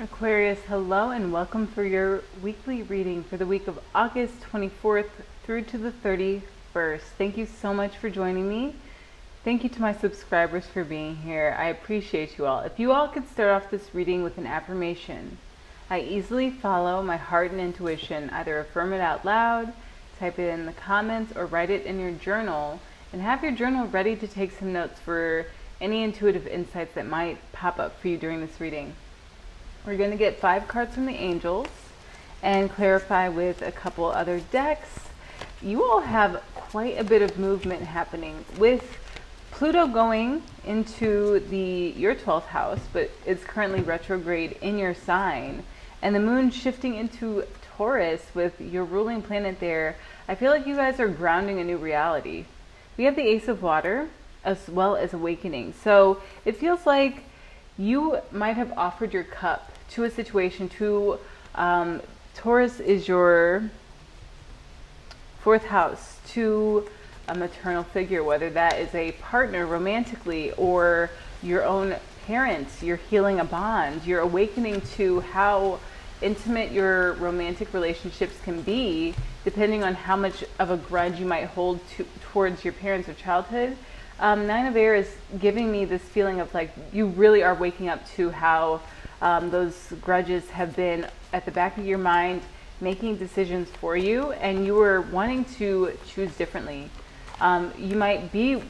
Aquarius, hello and welcome for your weekly reading for the week of August 24th through to the 31st. Thank you so much for joining me. Thank you to my subscribers for being here. I appreciate you all. If you all could start off this reading with an affirmation. I easily follow my heart and intuition. Either affirm it out loud, type it in the comments, or write it in your journal. And have your journal ready to take some notes for any intuitive insights that might pop up for you during this reading. We're going to get 5 cards from the angels and clarify with a couple other decks. You all have quite a bit of movement happening with Pluto going into your 12th house, but it's currently retrograde in your sign, and the moon shifting into Taurus with your ruling planet there. I feel like you guys are grounding a new reality. We have the Ace of Water as well as awakening. So it feels like you might have offered your cup to a situation. Taurus is your 4th house, to a maternal figure, whether that is a partner romantically or your own parents. You're healing a bond. You're awakening to how intimate your romantic relationships can be, depending on how much of a grudge you might hold towards your parents or childhood. Nine of Air is giving me this feeling of like you really are waking up to how those grudges have been at the back of your mind, making decisions for you, and you are wanting to choose differently. You might be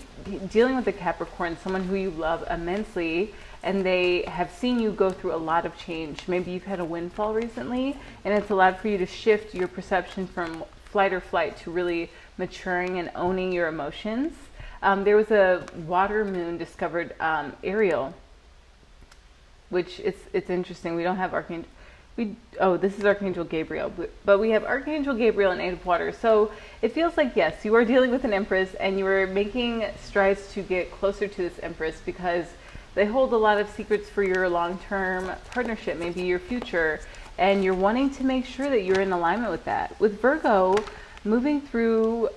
dealing with a Capricorn, someone who you love immensely, and they have seen you go through a lot of change. Maybe you've had a windfall recently, and it's allowed for you to shift your perception from flight or flight to really maturing and owning your emotions. There was a water moon discovered, Ariel, which it's interesting. We don't have Archangel. This is Archangel Gabriel, but we have Archangel Gabriel and 8 of Water. So it feels like, yes, you are dealing with an Empress, and you are making strides to get closer to this Empress because they hold a lot of secrets for your long-term partnership, maybe your future, and you're wanting to make sure that you're in alignment with that. With Virgo moving through,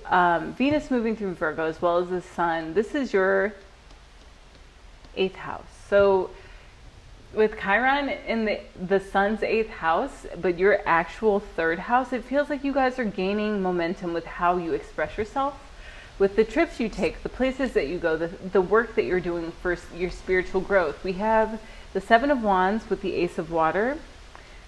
Venus moving through Virgo as well as the Sun, this is your 8th house. So with Chiron in the Sun's 8th house, but your actual 3rd house, it feels like you guys are gaining momentum with how you express yourself, with the trips you take, the places that you go, the work that you're doing for your spiritual growth. We have the 7 of Wands with the Ace of Water.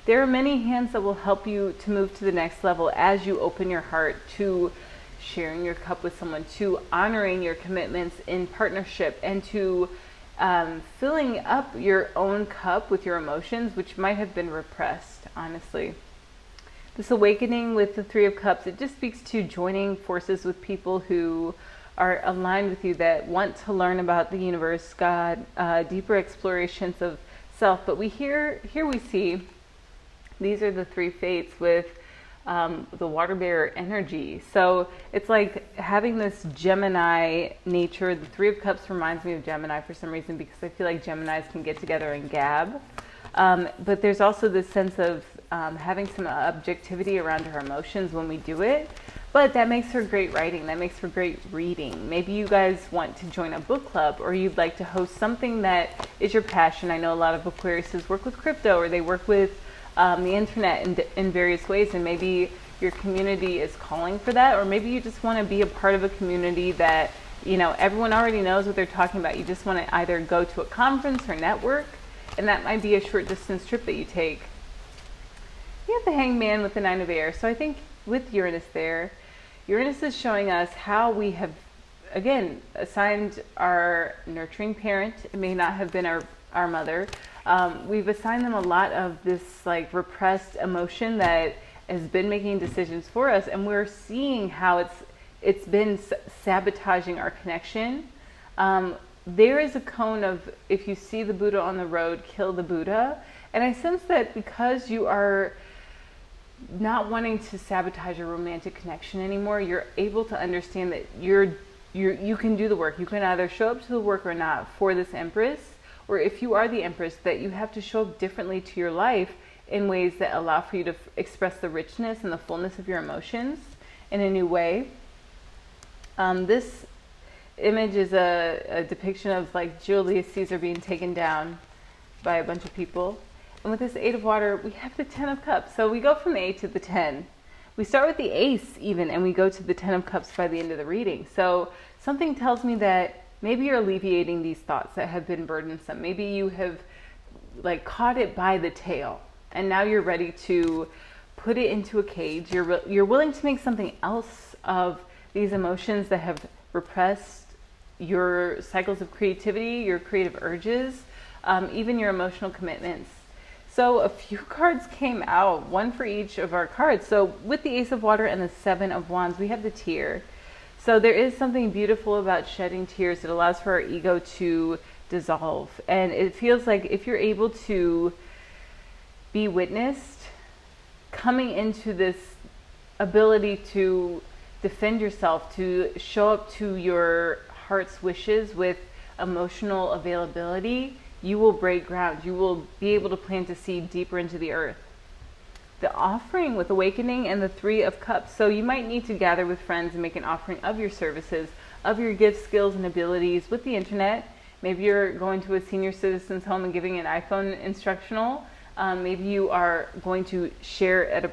There are many hands that will help you to move to the next level as you open your heart to sharing your cup with someone, to honoring your commitments in partnership, and to filling up your own cup with your emotions, which might have been repressed, honestly. This awakening with the 3 of Cups, it just speaks to joining forces with people who are aligned with you, that want to learn about the universe, God, deeper explorations of self. But here we see these are the 3 fates with the water bearer energy. So it's like having this Gemini nature. The 3 of Cups reminds me of Gemini for some reason, because I feel like Geminis can get together and gab. But there's also this sense of having some objectivity around our emotions when we do it. But that makes for great writing. That makes for great reading. Maybe you guys want to join a book club, or you'd like to host something that is your passion. I know a lot of Aquariuses work with crypto, or they work with the internet in various ways, and maybe your community is calling for that, or maybe you just want to be a part of a community that, you know, everyone already knows what they're talking about. You just want to either go to a conference or network, and that might be a short distance trip that you take. You have the Hangman with the 9 of Air. So I think with Uranus there, Uranus is showing us how we have, again, assigned our nurturing parent. It may not have been our mother. We've assigned them a lot of this like repressed emotion that has been making decisions for us, and we're seeing how it's been sabotaging our connection. There is a cone of, if you see the Buddha on the road, kill the Buddha. And I sense that because you are not wanting to sabotage your romantic connection anymore, you're able to understand that you can do the work. You can either show up to the work or not for this Empress, or if you are the Empress, that you have to show up differently to your life in ways that allow for you to express the richness and the fullness of your emotions in a new way. This image is a depiction of like Julius Caesar being taken down by a bunch of people. And with this 8 of water, we have the 10 of cups. So we go from the 8 to the 10. We start with the ace even, and we go to the 10 of cups by the end of the reading. So something tells me that maybe you're alleviating these thoughts that have been burdensome. Maybe you have like caught it by the tail, and now you're ready to put it into a cage. You're willing to make something else of these emotions that have repressed your cycles of creativity, your creative urges, even your emotional commitments. So a few cards came out, one for each of our cards. So with the Ace of Water and the 7 of Wands, we have the tear. So there is something beautiful about shedding tears. It allows for our ego to dissolve. And it feels like if you're able to be witnessed, coming into this ability to defend yourself, to show up to your heart's wishes with emotional availability, you will break ground. You will be able to plant a seed deeper into the earth. The offering with awakening and the 3 of cups. So you might need to gather with friends and make an offering of your services, of your gifts, skills, and abilities with the internet. Maybe you're going to a senior citizen's home and giving an iPhone instructional. Maybe you are going to share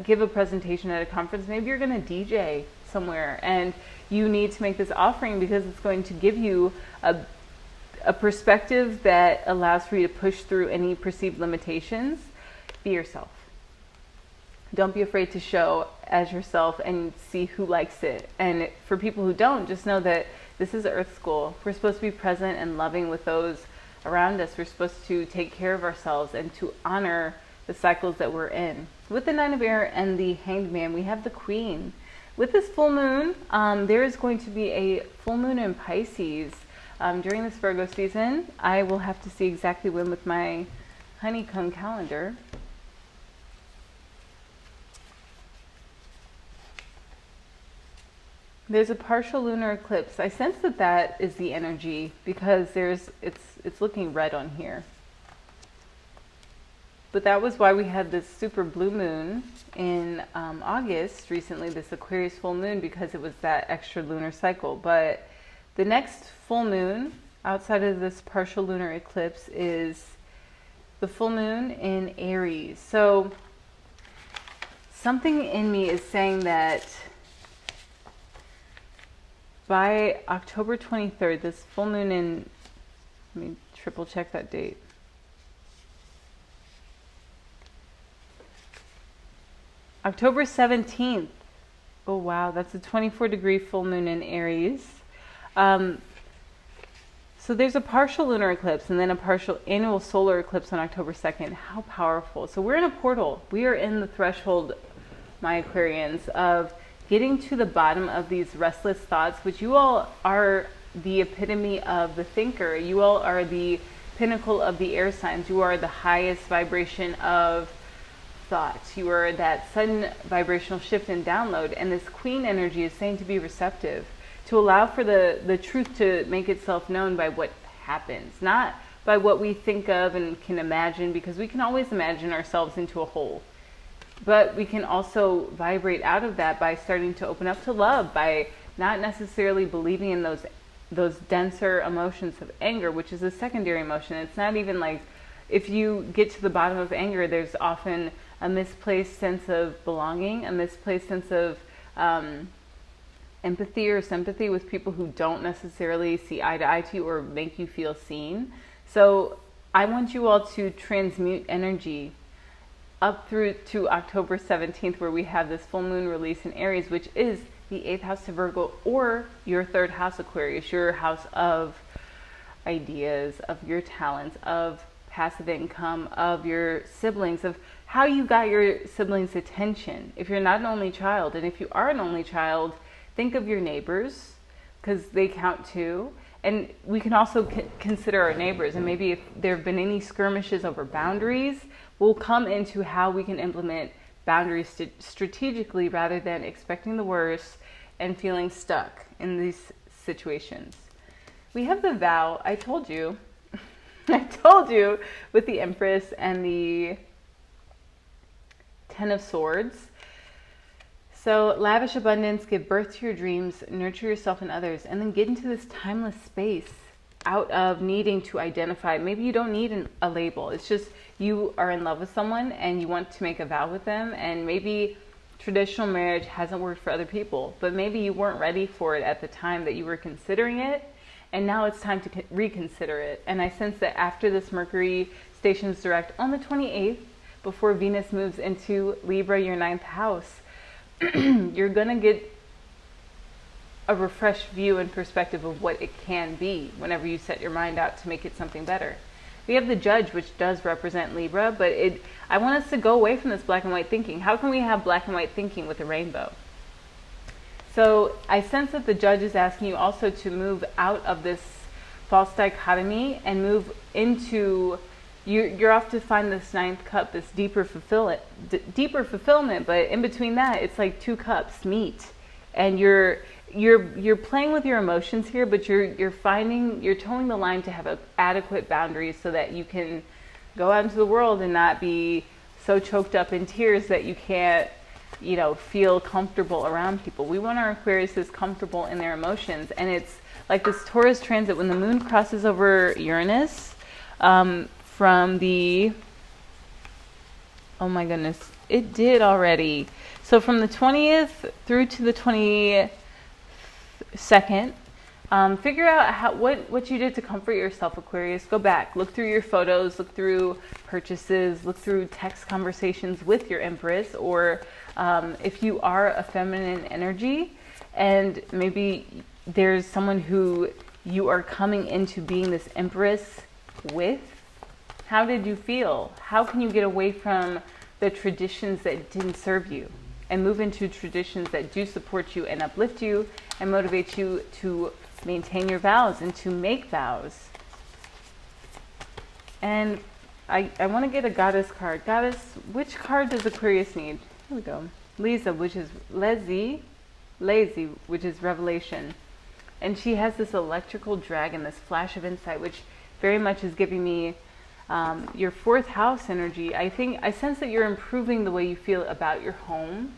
give a presentation at a conference. Maybe you're going to DJ somewhere, and you need to make this offering because it's going to give you a perspective that allows for you to push through any perceived limitations. Be yourself. Don't be afraid to show as yourself and see who likes it. And for people who don't, just know that this is Earth School. We're supposed to be present and loving with those around us. We're supposed to take care of ourselves and to honor the cycles that we're in. With the 9 of Air and the Hanged Man, we have the Queen. With this full moon, there is going to be a full moon in Pisces during this Virgo season. I will have to see exactly when with my honeycomb calendar. There's a partial lunar eclipse. I sense that that is the energy because it's looking red on here. But that was why we had this super blue moon in August recently, this Aquarius full moon, because it was that extra lunar cycle. But the next full moon outside of this partial lunar eclipse is the full moon in Aries. So something in me is saying that by October 23rd, this full moon in, let me triple check that date. October 17th. Oh wow, that's a 24-degree full moon in Aries. So there's a partial lunar eclipse and then a partial annual solar eclipse on October 2nd. How powerful. So we're in a portal. We are in the threshold, my Aquarians, of getting to the bottom of these restless thoughts, which you all are the epitome of the thinker. You all are the pinnacle of the air signs. You are the highest vibration of thoughts. You are that sudden vibrational shift and download. And this Queen energy is saying to be receptive, to allow for the truth to make itself known by what happens, not by what we think of and can imagine, because we can always imagine ourselves into a hole. But we can also vibrate out of that by starting to open up to love, by not necessarily believing in those denser emotions of anger, which is a secondary emotion. It's not even like, if you get to the bottom of anger, there's often a misplaced sense of belonging, a misplaced sense of empathy or sympathy with people who don't necessarily see eye to eye to you or make you feel seen. So I want you all to transmute energy up through to October 17th, where we have this full moon release in Aries, which is the 8th house of Virgo, or your 3rd house, Aquarius, your house of ideas, of your talents, of passive income, of your siblings, of how you got your siblings' attention. If you're not an only child, and if you are an only child, think of your neighbors, because they count too. And we can also consider our neighbors, and maybe if there have been any skirmishes over boundaries, we'll come into how we can implement boundaries strategically rather than expecting the worst and feeling stuck in these situations. We have the vow. I told you with the Empress and the 10 of Swords. So lavish abundance, give birth to your dreams, nurture yourself and others, and then get into this timeless space out of needing to identify. Maybe you don't need a label. It's just you are in love with someone and you want to make a vow with them, and maybe traditional marriage hasn't worked for other people, but maybe you weren't ready for it at the time that you were considering it, and now it's time to reconsider it. And I sense that after this Mercury stations direct on the 28th, before Venus moves into Libra, your 9th house, you're going to get a refreshed view and perspective of what it can be whenever you set your mind out to make it something better. We have the Judge, which does represent Libra, but I want us to go away from this black and white thinking. How can we have black and white thinking with a rainbow? So I sense that the Judge is asking you also to move out of this false dichotomy and move into, you're off to find this 9th cup, this deeper fulfillment, but in between that, it's like 2 cups meet, and you're playing with your emotions here, but you're towing the line to have adequate boundaries so that you can go out into the world and not be so choked up in tears that you can't, feel comfortable around people. We want our Aquariuses comfortable in their emotions, and it's like this Taurus transit when the moon crosses over Uranus, from the, oh my goodness, it did already. So from the 20th through to the 22nd, figure out what you did to comfort yourself, Aquarius. Go back, look through your photos, look through purchases, look through text conversations with your Empress, or if you are a feminine energy and maybe there's someone who you are coming into being this Empress with, how did you feel? How can you get away from the traditions that didn't serve you and move into traditions that do support you and uplift you and motivate you to maintain your vows and to make vows? And I want to get a goddess card. Goddess, which card does Aquarius need? Here we go. Lisa, which is lazy, which is revelation. And she has this electrical dragon, this flash of insight, which very much is giving me your 4th house energy. I sense that you're improving the way you feel about your home,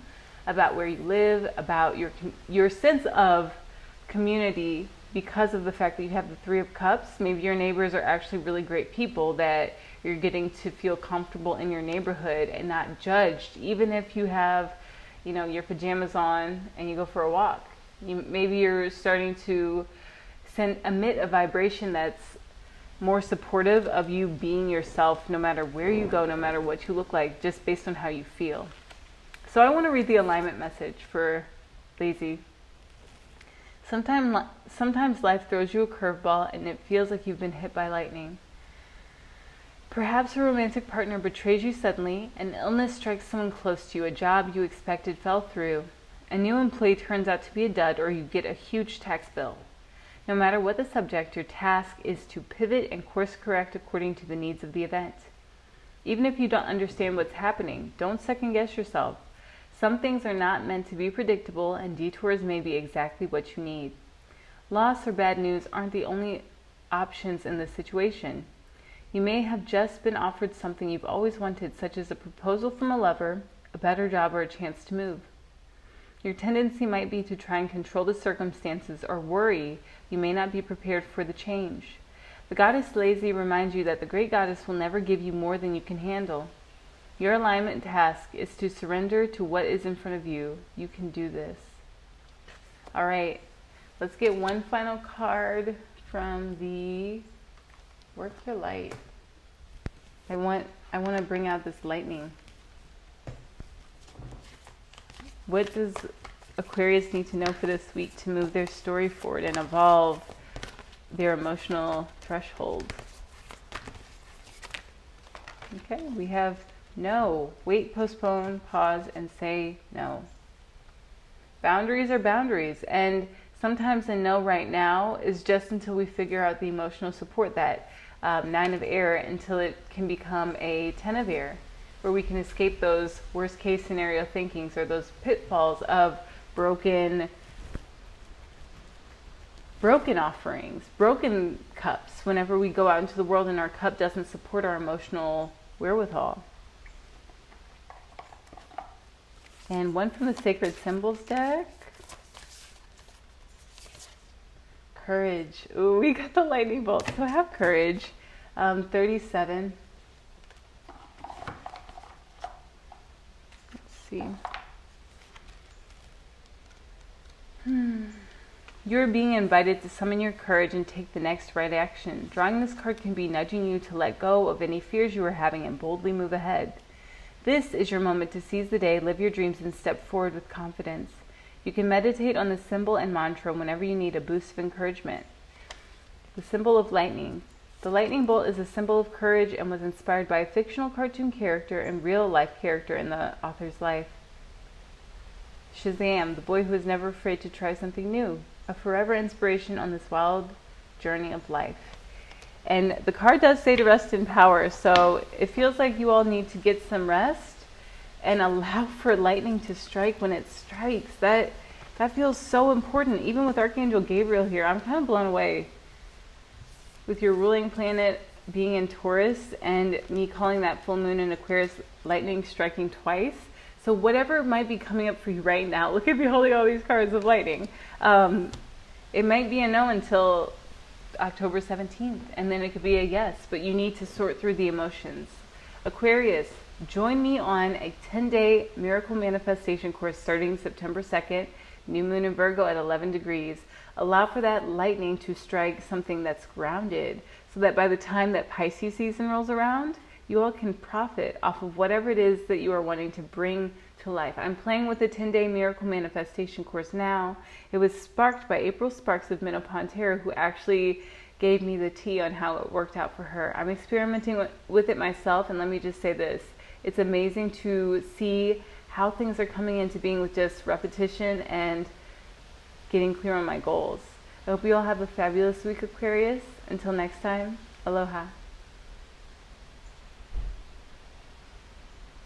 about where you live, about your sense of community, because of the fact that you have the 3 of Cups. Maybe your neighbors are actually really great people that you're getting to feel comfortable in your neighborhood and not judged, even if you have, your pajamas on and you go for a walk. Maybe you're starting to emit a vibration that's more supportive of you being yourself, no matter where you go, no matter what you look like, just based on how you feel. So I want to read the alignment message for Lazy. Sometimes life throws you a curveball and it feels like you've been hit by lightning. Perhaps a romantic partner betrays you suddenly, an illness strikes someone close to you, a job you expected fell through, a new employee turns out to be a dud, or you get a huge tax bill. No matter what the subject, your task is to pivot and course correct according to the needs of the event. Even if you don't understand what's happening, don't second guess yourself. Some things are not meant to be predictable, and detours may be exactly what you need. Loss or bad news aren't the only options in this situation. You may have just been offered something you've always wanted, such as a proposal from a lover, a better job, or a chance to move. Your tendency might be to try and control the circumstances or worry you may not be prepared for the change. The goddess Lazy reminds you that the great goddess will never give you more than you can handle. Your alignment task is to surrender to what is in front of you. You can do this. All right, let's get one final card from the Work Your Light. I want to bring out this lightning. What does Aquarius need to know for this week to move their story forward and evolve their emotional threshold? Okay, we have no. Wait, postpone, pause, and say no. Boundaries are boundaries, and sometimes a no right now is just until we figure out the emotional support, that 9 of air, until it can become a 10 of air, where we can escape those worst case scenario thinkings or those pitfalls of broken offerings, broken cups, whenever we go out into the world and our cup doesn't support our emotional wherewithal. And one from the Sacred Symbols deck. courage. Ooh, we got the lightning bolt. So have courage. 37. Let's see. You're being invited to summon your courage and take the next right action. Drawing this card can be nudging you to let go of any fears you are having and boldly move ahead. This is your moment to seize the day, live your dreams, and step forward with confidence. You can meditate on the symbol and mantra whenever you need a boost of encouragement. The symbol of lightning. The lightning bolt is a symbol of courage and was inspired by a fictional cartoon character and real-life character in the author's life. Shazam, the boy who is never afraid to try something new. A forever inspiration on this wild journey of life. And the card does say to rest in power, so it feels like you all need to get some rest and allow for lightning to strike when it strikes. That feels so important. Even with Archangel Gabriel here, I'm kind of blown away with your ruling planet being in Taurus and me calling that full moon in Aquarius lightning striking twice. So whatever might be coming up for you right now, look at me holding all these cards of lightning. It might be a no until October 17th, and then it could be a yes, but you need to sort through the emotions. Aquarius, join me on a 10-day miracle manifestation course starting September 2nd, new moon in Virgo at 11 degrees. Allow for that lightning to strike something that's grounded so that by the time that Pisces season rolls around, you all can profit off of whatever it is that you are wanting to bring to life. I'm playing with the 10-day miracle manifestation course now. It was sparked by April Sparks of Minnow Pantera, who actually gave me the tea on how it worked out for her. I'm experimenting with it myself, and let me just say this. It's amazing to see how things are coming into being with just repetition and getting clear on my goals. I hope you all have a fabulous week, Aquarius. Until next time, aloha.